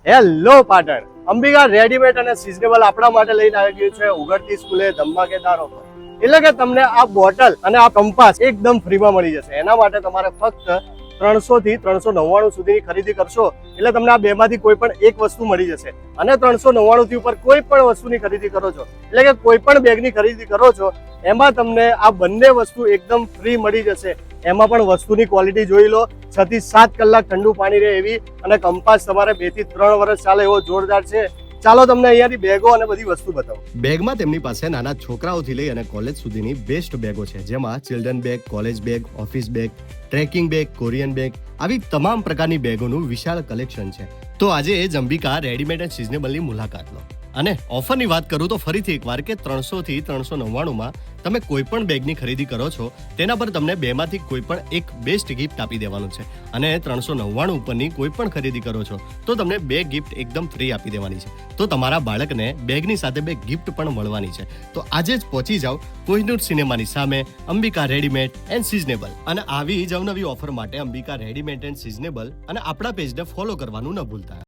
Hello Patan, Ambika readymade અને seasonable આપણા માટે લઈને આવી ગયું છે ઉઘડતી સ્કૂલે ધમાકેદાર ઓફર. એટલે કે તમને આ બોટલ અને આ કંપાસ એકદમ ફ્રીમાં મળી જશે. એના માટે તમારે ફક્ત 300 થી 399 સુધીની ખરીદી કરશો એટલે તમને આ બેમાંથી કોઈ પણ એક વસ્તુ મળી જશે. અને 399 થી ઉપર કોઈ પણ વસ્તુની ખરીદી કરો છો એટલે કે કોઈ પણ બેગની ખરીદી કરો છો એમાં તમને આ બંને વસ્તુ એકદમ ફ્રી મળી જશે. એમાં પણ વસ્તુની ક્વોલિટી જોઈ લો, 6 થી 7 કલાક ઠંડુ પાણી રહે એવી, અને કંપાસ તમારે 2 થી 3 વર્ષ ચાલે એવો જોરદાર છે. ચાલો તમને અહીંયાથી બેગો અને બધી વસ્તુ બતાવો. બેગમાં તેમની પાસે નાના છોકરાઓથી લઈ અને કોલેજ સુધીની બેસ્ટ બેગો છે, જેમાં children bag, college bag, office bag, trekking bag, Korean bag, આવી તમામ પ્રકારની બેગોનું વિશાળ કલેક્શન છે. તો આજે એ જ અંબિકા રેડીમેડ એન્ડ સિઝનેબલની મુલાકાત લો. અને ઓફરની વાત કરું તો ફરીથી એકવાર કે 300 થી 399 તમે કોઈ પણ બેગની ખરીદી કરો છો તેના પર તમને બેમાંથી કોઈ પણ એક બેસ્ટ ગિફ્ટ આપી દેવાનું છે. અને 399 ઉપરની કોઈ પણ ખરીદી કરો છો તો તમને 2 ગિફ્ટ એકદમ ફ્રી આપી દેવાની છે. તો તમારા બાળકને બેગની સાથે 2 ગિફ્ટ પણ મળવાની છે. તો આજે જ પહોંચી જાઓ કોહિનૂર સિનેમાની સામે અંબિકા રેડીમેડ એન્ડ સિઝનેબલ. અને આવી જ અવનવી ઓફર માટે અંબિકા રેડીમેડ એન્ડ સિઝનેબલ અને આપણા પેજને ફોલો કરવાનું ન ભૂલતા.